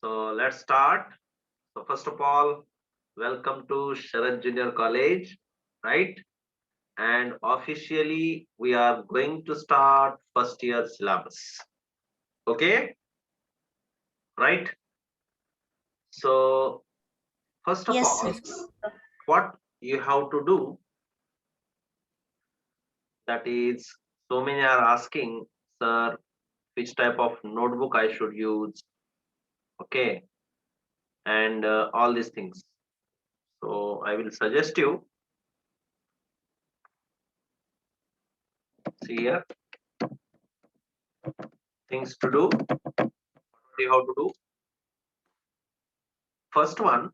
So let's start. So first of all, welcome to Sharad Junior College, right? And officially we are going to start first year syllabus. Okay, right? So first of Yes, all, sir. what you have to do, that is, so many are asking, sir, which type of notebook I should use, okay, and all these things. So I will suggest you, see here, things to do, see how to do. First one,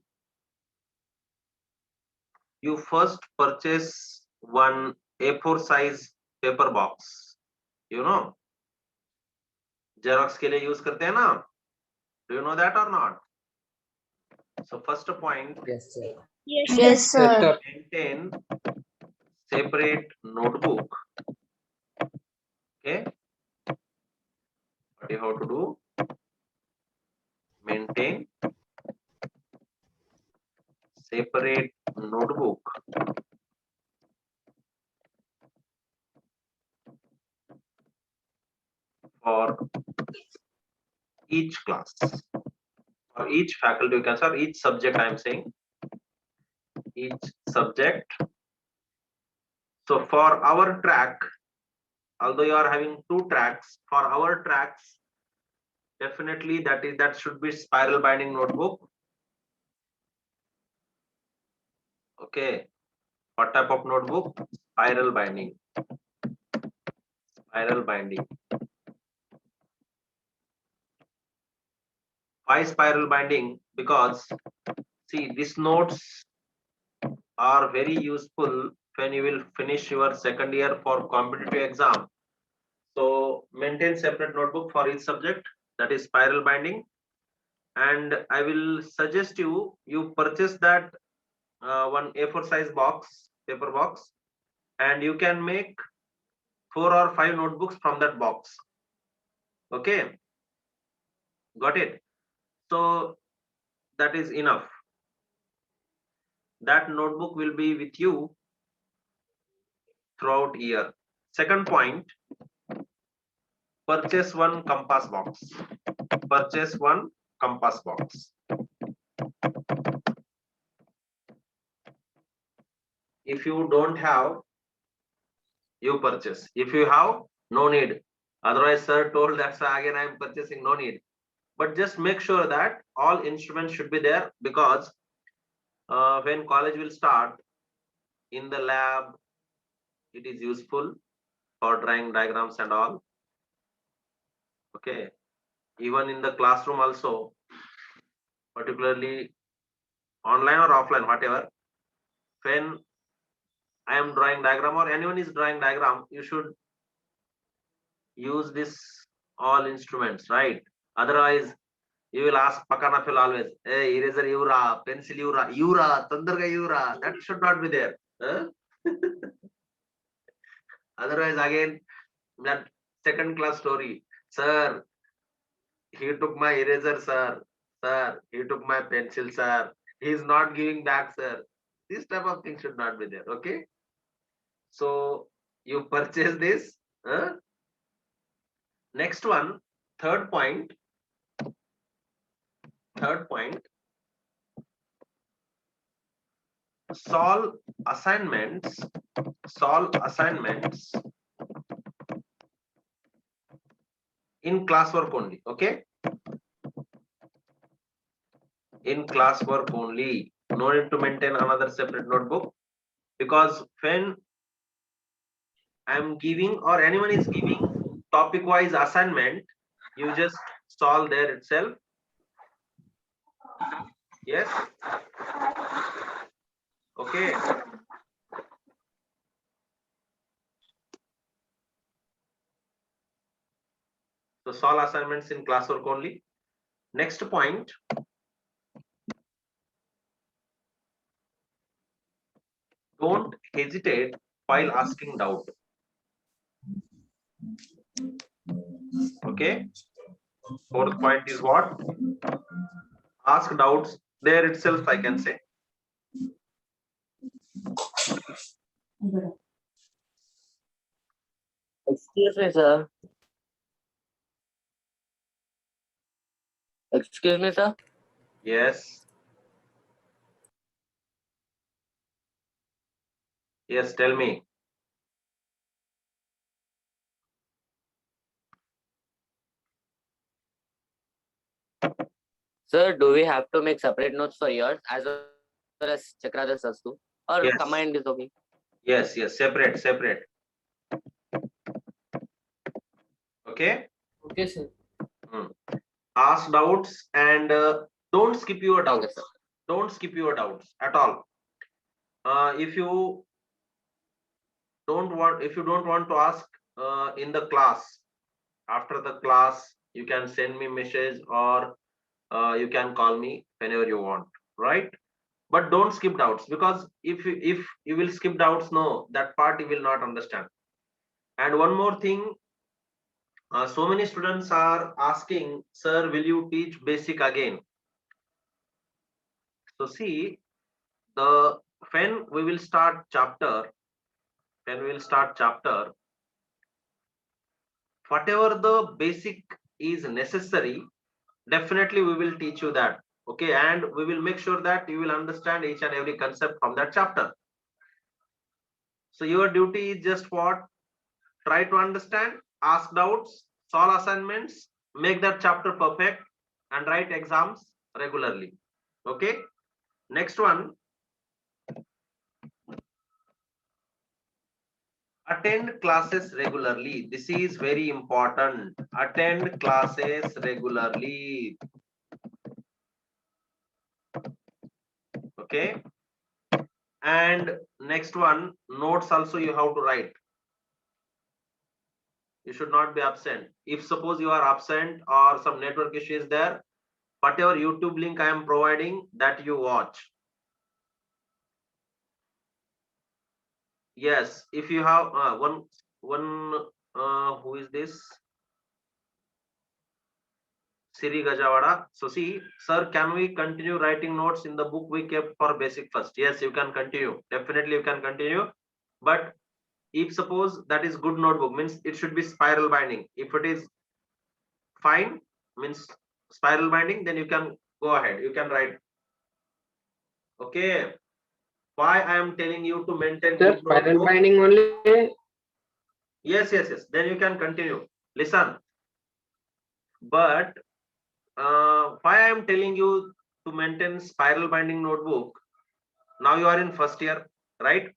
you first purchase one A4 size paper box. You know, Xerox के लिए use करते हैं ना? Do you know that or not? So first point, Yes, sir. Yes, Yes, sir. sir. maintain separate notebook. Okay, what you have to do? Maintain separate notebook for each class, for each faculty, you can say, each subject. I am saying each subject. So for our track, although you are having two tracks, for our tracks, definitely that should be spiral binding notebook. Okay, what type of notebook? Spiral binding. Spiral binding. Why spiral binding? Because see, these notes are very useful when you will finish your second year for competitive exam. So maintain separate notebook for each subject, that is spiral binding. And I will suggest you purchase that one A4 size box, paper box, and you can make 4 or 5 notebooks from that box. Okay, got it? So that is enough. That notebook will be with you throughout year. Second point, purchase one compass box. Purchase one compass box. If you don't have, you purchase. If you have, no need. Otherwise, sir told that, so again I am purchasing, no need. But just make sure that all instruments should be there, because when college will start, in the lab, it is useful for drawing diagrams and all. Okay, even in the classroom also, particularly online or offline, whatever, when I am drawing diagram or anyone is drawing diagram, you should use this all instruments, right? Otherwise, you will ask Pakana Phil always, hey, eraser Yura, pencil Yura, Yura, Tandarga Yura. That should not be there. Huh? Otherwise, again, that second class story. Sir, he took my eraser, sir. Sir, he took my pencil, sir. He is not giving back, sir. This type of thing should not be there. Okay. So you purchase this. Next one, third point. Third point. Solve assignments. Solve assignments in classwork only. Okay. In classwork only. No need to maintain another separate notebook, because when I'm giving or anyone is giving topic wise assignment, you just solve there itself. Yes. Okay. So solve assignments in classwork only. Next point. Don't hesitate while asking doubt. Okay. Fourth point is what? Ask doubts there itself, I can say. Excuse me, sir. Excuse me, sir. Yes. Yes, tell me. Sir, do we have to make separate notes for yours as well as Chakradas as too? Or Yes. combined is okay? Yes, yes, separate, separate. Okay. Okay, sir. Ask doubts and don't skip your Okay, doubts. sir. Don't skip your doubts at all. If you don't want to ask in the class, after the class, you can send me message or you can call me whenever you want, right? But don't skip doubts, because if you will skip doubts, no, that part you will not understand. And one more thing, so many students are asking, sir, will you teach basic again? So see, the when we will start chapter, whatever the basic is necessary, definitely we will teach you that. Okay, and we will make sure that you will understand each and every concept from that chapter. So your duty is just what? Try to understand, ask doubts, solve assignments, make that chapter perfect, and write exams regularly. Okay. Next one, attend classes regularly. This is very important. Attend classes regularly. Okay. And next one, notes also you have to write. You should not be absent. If suppose you are absent or some network issue is there, whatever YouTube link I am providing, that you watch. Yes, if you have one who is this? Siri Gajawada. So see, sir, can we continue writing notes in the book we kept for basic first? Yes, you can continue. Definitely you can continue. But if suppose that is good notebook, means it should be spiral binding. If it is fine, means spiral binding, then you can go ahead. You can write. Okay. Why I am telling you to maintain Sir, good spiral notebook? binding only. Yes, yes, yes. Then you can continue. Listen. But why I am telling you to maintain spiral binding notebook? Now you are in first year, right?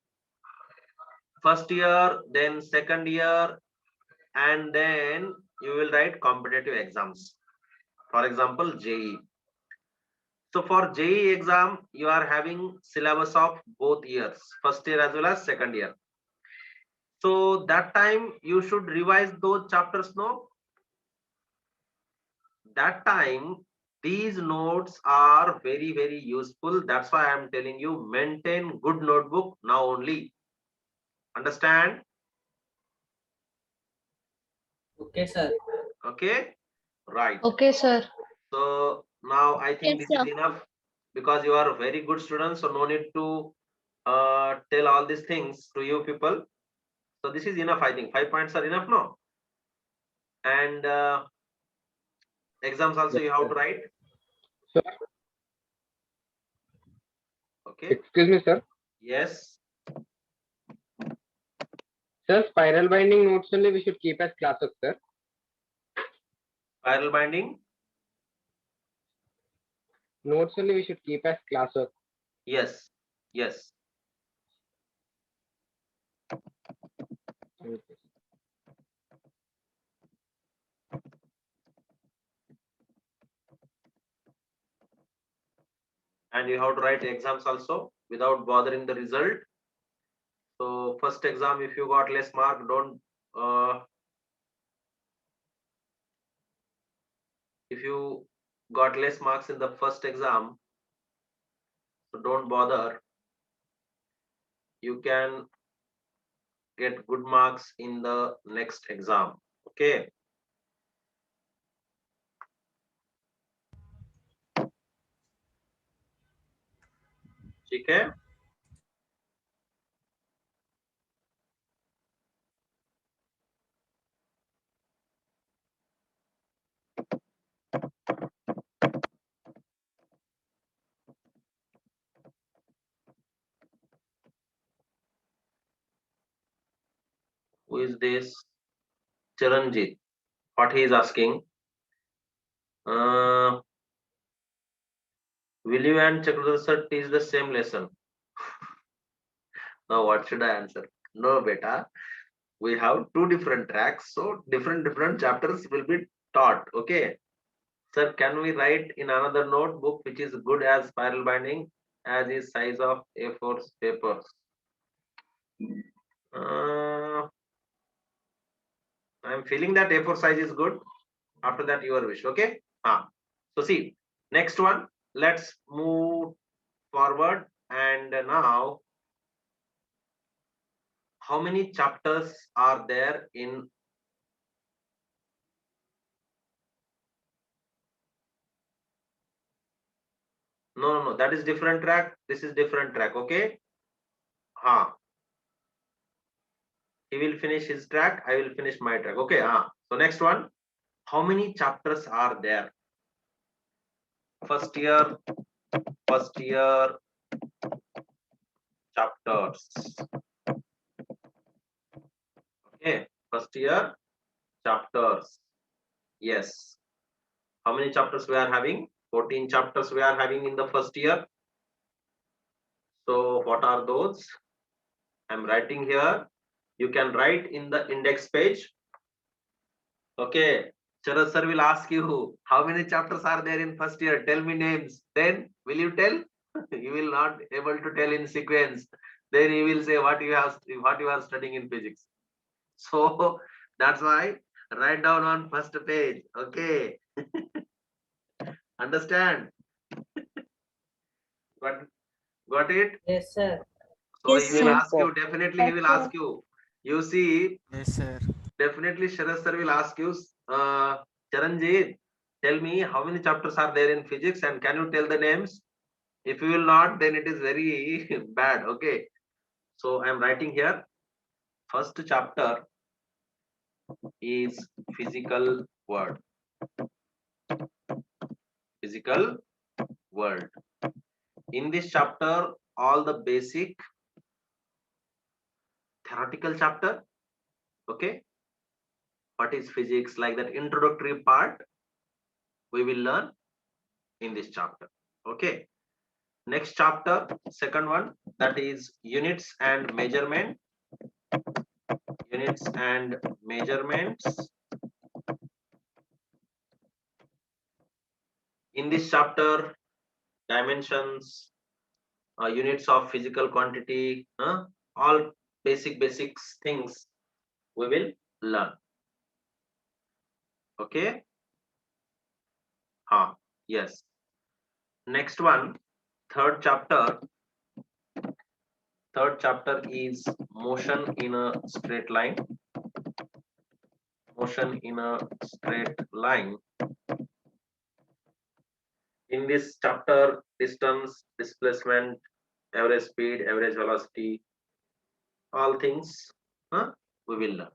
First year, then second year, and then you will write competitive exams. For example, JEE. So for JEE exam, you are having syllabus of both years, first year as well as second year. So that time you should revise those chapters, no? That time these notes are very, very useful. That's why I'm telling you, maintain good notebook now only. Understand? Okay, sir. Okay, right. Okay, sir. So now I think Yes, this sir. is enough, because you are very good students, so no need to tell all these things to you people. So this is enough. I think 5 points are enough, no? And exams also Yes, you have sir. to write. Sir, Okay. excuse me, sir. Yes. Sir, spiral binding notes only we should keep as classwork, sir. Spiral binding. Notes only we should keep as classwork. Yes. Yes. Okay. And you have to write exams also without bothering the result. So first exam, if you got less mark, don't if you got less marks in the first exam, so don't bother. You can get good marks in the next exam. Okay. ठीक है. Who is this? Charanjit. What he is asking? Will you and Chakradhar sir teach the same lesson? Now what should I answer? No, beta. We have two different tracks, so different chapters will be taught. Okay. Sir, can we write in another notebook which is good as spiral binding as is size of A4 papers? I'm feeling that A4 size is good. After that, your wish. Okay. So see, next one. Let's move forward. And now, how many chapters are there in? No. That is different track. This is different track. Okay. He will finish his track. I will finish my track. Okay. So next one. How many chapters are there? First year chapters. Okay. First year chapters. Yes. How many chapters we are having? 14 chapters we are having in the first year. So what are those? I'm writing here. You can write in the index page. Okay. Sharad sir will ask you how many chapters are there in first year. Tell me names. Then will you tell? You will not able to tell in sequence. Then he will say what you are studying in physics. So that's why write down on first page. Okay. Understand? Got it? Yes, sir. So Yes, he will sir. ask you, definitely he will ask you. You see, Yes, sir. definitely Sharad sir will ask you, Charanjit, tell me how many chapters are there in physics and can you tell the names? If you will not, then it is very bad. Okay. So I am writing here. First chapter is physical world. Physical world. In this chapter, all the basic theoretical chapter. Okay. What is physics? Like that introductory part, we will learn in this chapter. Okay. Next chapter, second one, that is units and measurement. Units and measurements. In this chapter, dimensions, units of physical quantity, all basics things we will learn. Okay. Yes. Next one, third chapter. Third chapter is motion in a straight line. Motion in a straight line. In this chapter, distance, displacement, average speed, average velocity, all things we will learn.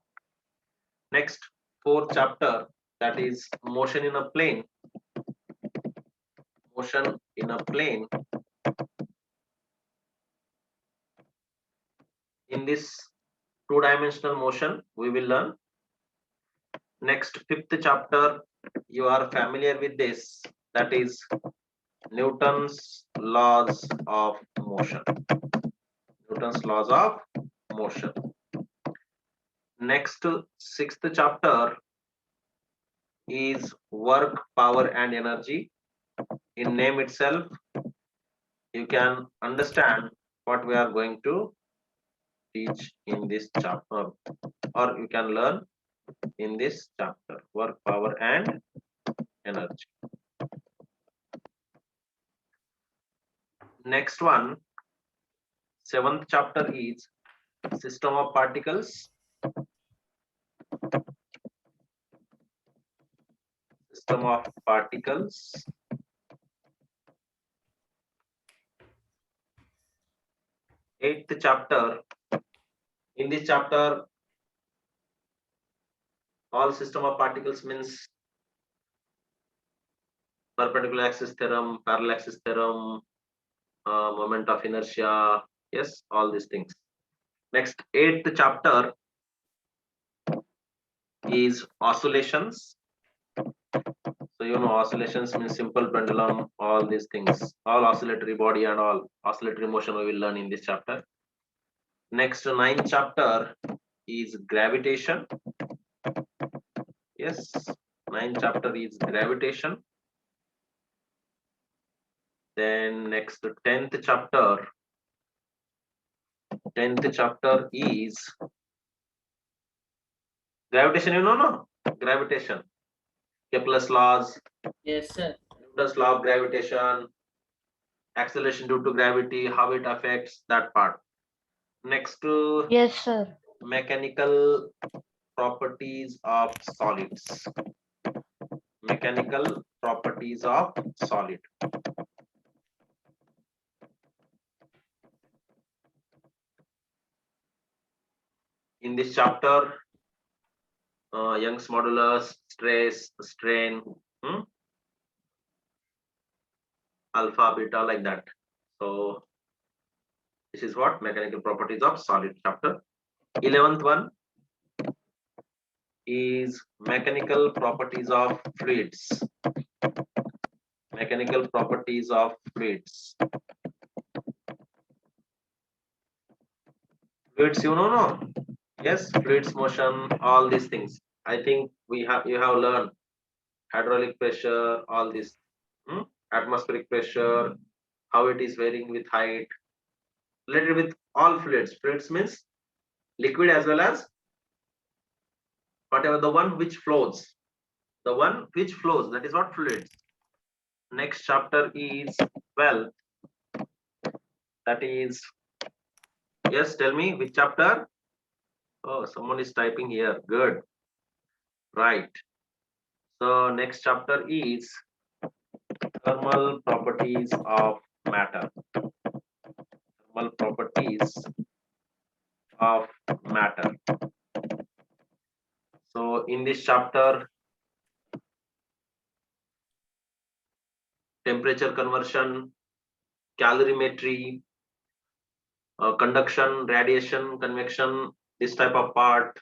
Next, fourth chapter, that is motion in a plane. Motion in a plane. In this two-dimensional motion, we will learn. Next, fifth chapter, you are familiar with this, that is Newton's laws of motion. Newton's laws of motion. Next, sixth chapter is work, power, and energy. In name itself, you can understand what we are going to teach in this chapter, or you can learn in this chapter, work, power, and energy. Next one, seventh chapter is system of particles. System of particles. 8th chapter. In this chapter, all system of particles means perpendicular axis theorem, parallel axis theorem, moment of inertia. Yes, all these things. Next, 8th chapter is oscillations. So you know oscillations means simple pendulum, all these things, all oscillatory body and all oscillatory motion we will learn in this chapter. Next, 9th chapter is gravitation. Yes, 9th chapter is gravitation. Then next, 10th chapter. 10th chapter is gravitation. You know, no? Gravitation. Kepler's laws, Yes, sir. Newton's law of gravitation, acceleration due to gravity, how it affects that part. Next, Yes, sir. mechanical properties of solids. Mechanical properties of solid. In this chapter, Young's modulus, stress, strain, alpha, beta, like that. So this is what mechanical properties of solid chapter. 11th one is mechanical properties of fluids. Mechanical properties of fluids. Fluids, you know, no? Yes, fluids motion, all these things. I think you have learned hydraulic pressure, all this, atmospheric pressure, how it is varying with height, related with all fluids. Fluids means liquid as well as whatever the one which flows. The one which flows, that is what fluids. Next chapter is 12. That is, yes, tell me which chapter? Oh, someone is typing here. Good. Right. So next chapter is thermal properties of matter. Thermal properties of matter. So in this chapter, temperature conversion, calorimetry, conduction, radiation, convection, this type of part,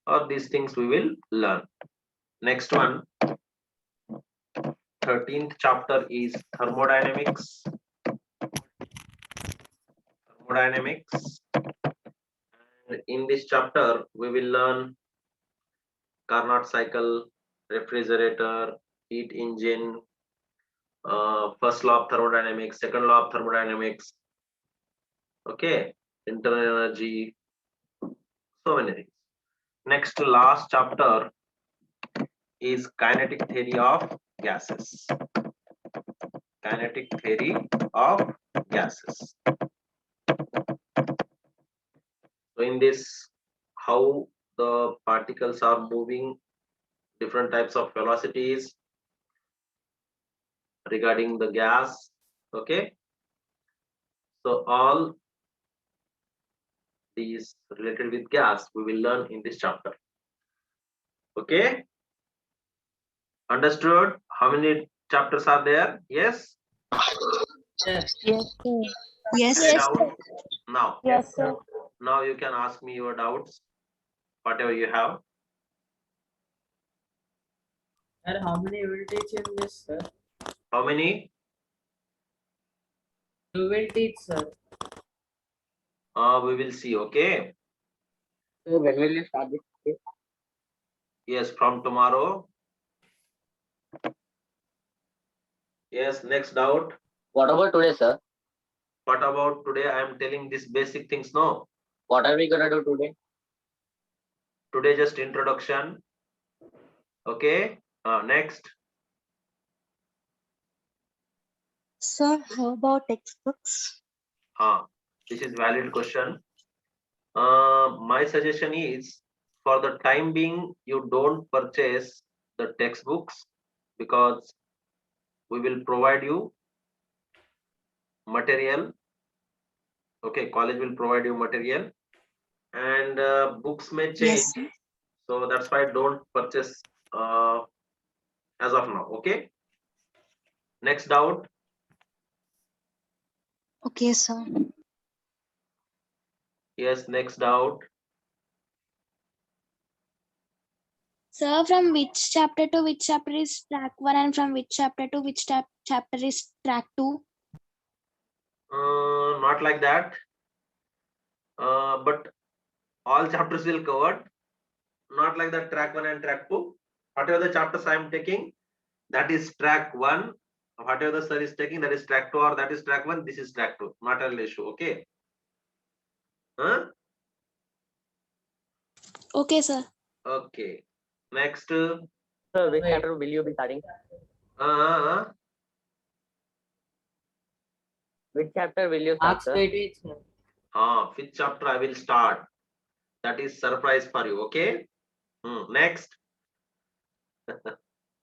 or these things we will learn. Next one, 13th chapter is thermodynamics. Thermodynamics. And in this chapter, we will learn Carnot cycle, refrigerator, heat engine, first law of thermodynamics, second law of thermodynamics. Okay, internal energy, so many things. Next to last chapter is kinetic theory of gases. Kinetic theory of gases. So in this, how the particles are moving, different types of velocities regarding the gas. Okay, so all these related with gas we will learn in this chapter. Okay, understood? How many chapters are there? Yes. Yes. Yes, sir. Yes. Any doubt? Now, Yes, sir. now you can ask me your doubts, whatever you have. Sir, how many will teach in this, sir? How many? You will teach, sir. We will see. Okay. So when will you start this? Yes, from tomorrow. Yes, next doubt. What about today, sir? What about today? I am telling these basic things. No, What are we gonna do today? today just introduction. Okay. Next. Sir, how about textbooks? This is valid question. My suggestion is, for the time being, you don't purchase the textbooks, because we will provide you material Okay, college will provide you material, and books may change. Yes, sir. So that's why don't purchase as of now. Okay. Next doubt. Okay, sir. Yes, next doubt. Sir, from which chapter to which chapter is track 1 and from which chapter to which chapter is track 2? Not like that. But all chapters will covered. Not like that track 1 and track 2. Whatever the chapters I am taking, that is track 1. Whatever the sir is taking, that is track 2, or that is track 1, this is track 2. Not an issue. Okay. Huh? Okay, sir. Okay. Next. Sir, which Wait. chapter will you be starting? Uh, Which chapter will you start, Marks sir? weightage, sir. Which chapter I will start? That is surprise for you. Okay. Next.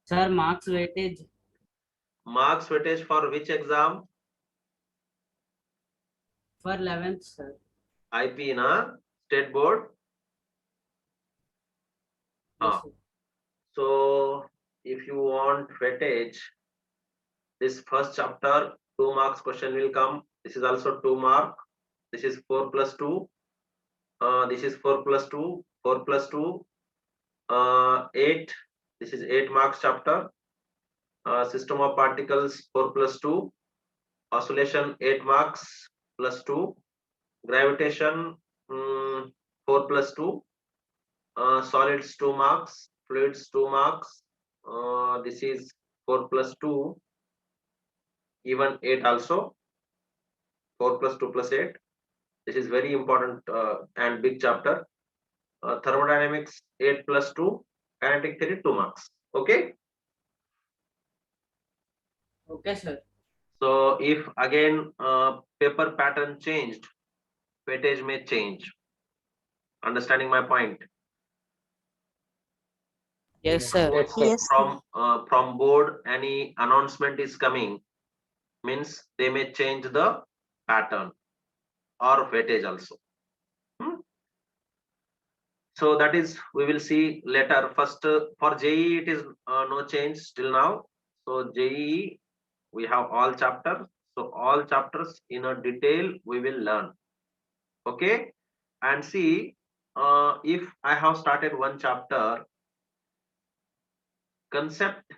Sir, marks weightage Marks weightage for which exam? for 11th, sir. IP na state board. Yes, Ah. sir. So if you want weightage, this first chapter 2 marks question will come. This is also 2 mark. This is 4 plus 2. This is 4 plus 2. 4 plus 2. 8. This is 8 marks chapter. System of particles 4 plus 2. Oscillation 8 marks plus 2. Gravitation 4 plus 2. Solids 2 marks. Fluids 2 marks. This is 4 plus 2. Even 8 also. 4 plus 2 plus 8. This is very important and big chapter. Thermodynamics 8 plus 2. Kinetic theory 2 marks. Okay. Okay, sir. So if again paper pattern changed, weightage may change. Understanding my point? Yes, sir. Yes, sir. Yes, sir. From board any announcement is coming, means they may change the pattern or weightage also. So that is we will see later. First for JEE it is no change till now. So JEE we have all chapters. So all chapters in a detail we will learn. Okay, and see if I have started one chapter concept,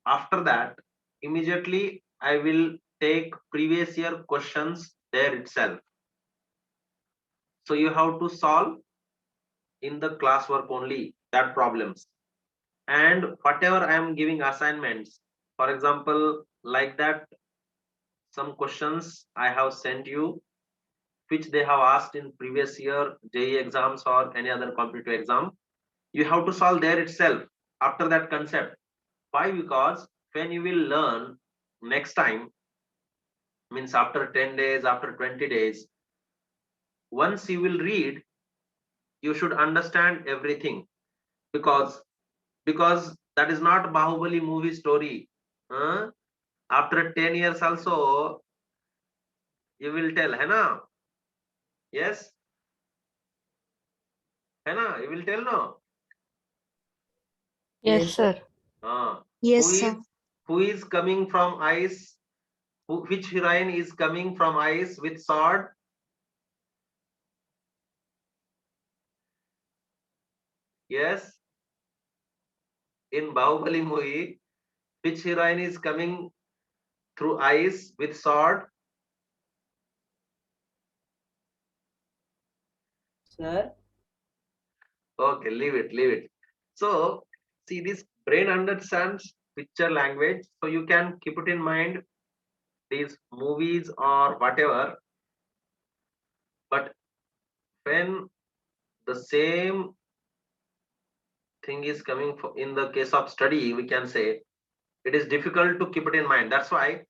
after that immediately I will take previous year questions there itself. So you have to solve in the classwork only that problems, and whatever I am giving assignments, for example like that, some questions I have sent you which they have asked in previous year JEE exams or any other competitive exam, you have to solve there itself after that concept. Why? Because when you will learn next time, means after 10 days, after 20 days, once you will read, you should understand everything, because that is not Bahubali movie story. After 10 years also you will tell, hai na? Yes, hai na? You will tell, no? Yes, sir. Yes, Who is sir. who is coming from ice? Which heroine is coming from ice with sword? Yes, in Bahubali movie, which heroine is coming through ice with sword? Sir. Okay, leave it, leave it. So see, this brain understands picture language, so you can keep it in mind, these movies or whatever. But when the same thing is coming for, in the case of study, we can say it is difficult to keep it in mind. That's why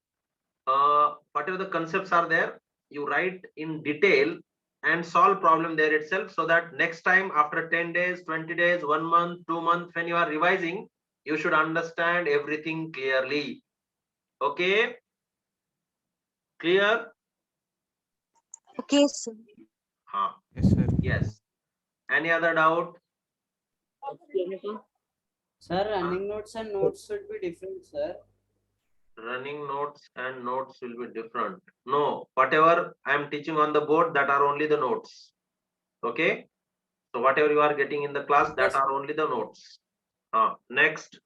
whatever the concepts are there, you write in detail and solve problem there itself, so that next time after 10 days, 20 days, 1 month, 2 months, when you are revising, you should understand everything clearly. Okay, clear? Okay, sir. Yes, sir. Yes. Any other doubt? Sir, running notes and notes should be different, sir. Running notes and notes will be different. No, whatever I am teaching on the board, that are only the notes. Okay. So whatever you are getting in the class, that Yes. are only the notes. Next.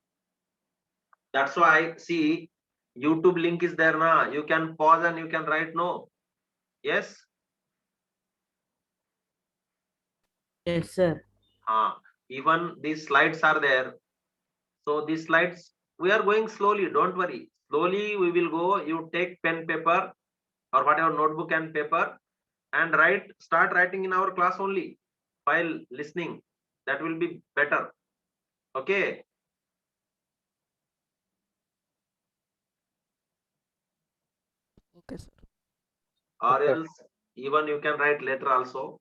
That's why, see, YouTube link is there now. You can pause and you can write no. Yes. Yes, sir. Even these slides are there. So these slides, we are going slowly. Don't worry. Slowly we will go. You take pen, paper, or whatever notebook and paper, and write. Start writing in our class only while listening. That will be better. Okay. Okay, sir. Or Okay. else even you can write later also.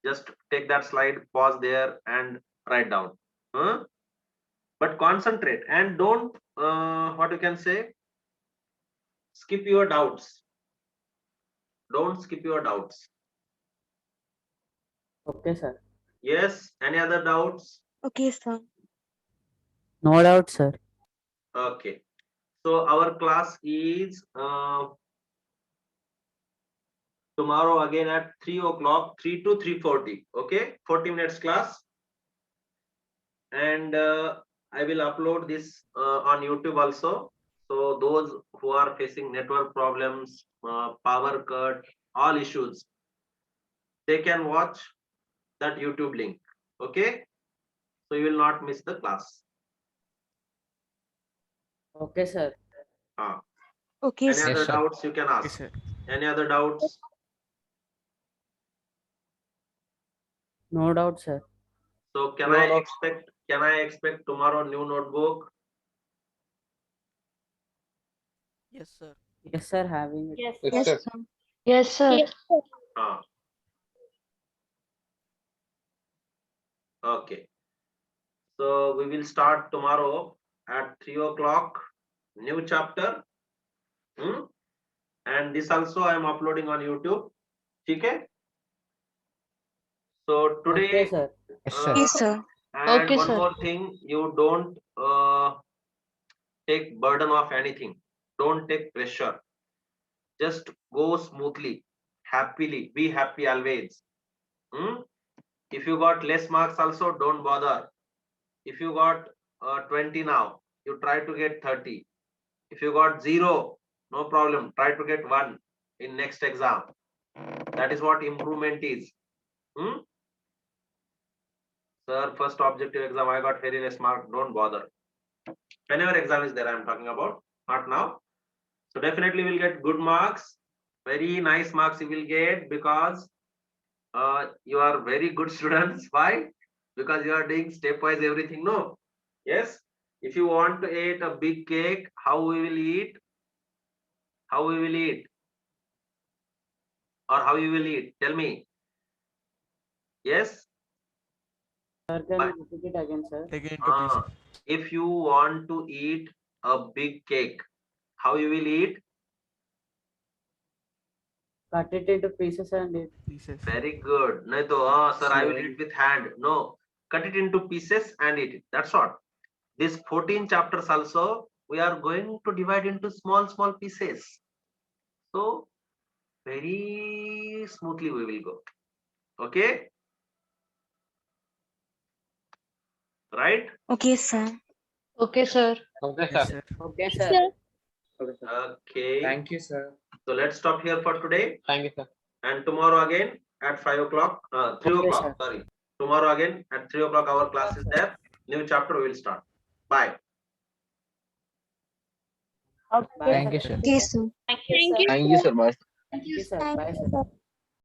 Just take that slide, pause there, and write down. But concentrate and don't what you can say, skip your doubts. Don't skip your doubts. Okay, sir. Yes. Any other doubts? Okay, sir. No doubt, sir. Okay. So our class is tomorrow again at 3 o'clock, 3 to 3:40. Okay, 40 minutes class. And I will upload this on YouTube also. So those who are facing network problems, power cut, all issues, they can watch that YouTube link. Okay. So you will not miss the class. Okay, sir. Okay, Any sir. other sir. doubts you can Okay, ask? sir. Any other doubts? No doubt, sir. So can No I doubts. expect tomorrow new notebook? Yes, sir. Yes, sir. Having it. Yes. Yes, sir. sir. Yes, sir. Ah. Okay. So we will start tomorrow at 3 o'clock. New chapter. And this also I am uploading on YouTube. Okay. So Okay, today, sir. Yes, sir. Yes, sir. and Okay, one sir. more thing, you don't take burden of anything. Don't take pressure. Just go smoothly, happily. Be happy always. If you got less marks also, don't bother. If you got 20 now, you try to get 30. If you got 0, no problem. Try to get 1 in next exam. That is what improvement is. Sir, first objective exam, I got very less mark. Don't bother. Whenever exam is there, I am talking about, not now. So definitely will get good marks. Very nice marks you will get because you are very good students. Why? Because you are doing stepwise everything. No. Yes. If you want to eat a big cake, how we will eat? How we will eat? Or how you will eat? Tell me. Yes. Sir, can But- you repeat it again, sir? Take it into pieces. If you want to eat a big cake, how you will eat? Cut it into pieces and eat. Pieces. Very good. No, sir, I will Slowly. eat with hand. No, cut it into pieces and eat it. That's what. These 14 chapters also, we are going to divide into small, small pieces. So, very smoothly we will go. Okay? Right? Okay, sir. Okay, sir. Okay, Yes, sir. sir. Okay, sir. Okay. Thank you, sir. So, let's stop here for today. Thank you, sir. And tomorrow again at 5 o'clock, 3 Okay, o'clock, sir. sorry. Tomorrow again at 3 o'clock, our class is there. New chapter will start. Bye. Bye, Thank you, sir. Okay, sir. Thank you, sir. Thank you, sir. Bye. Thank you, sir. Bye, sir.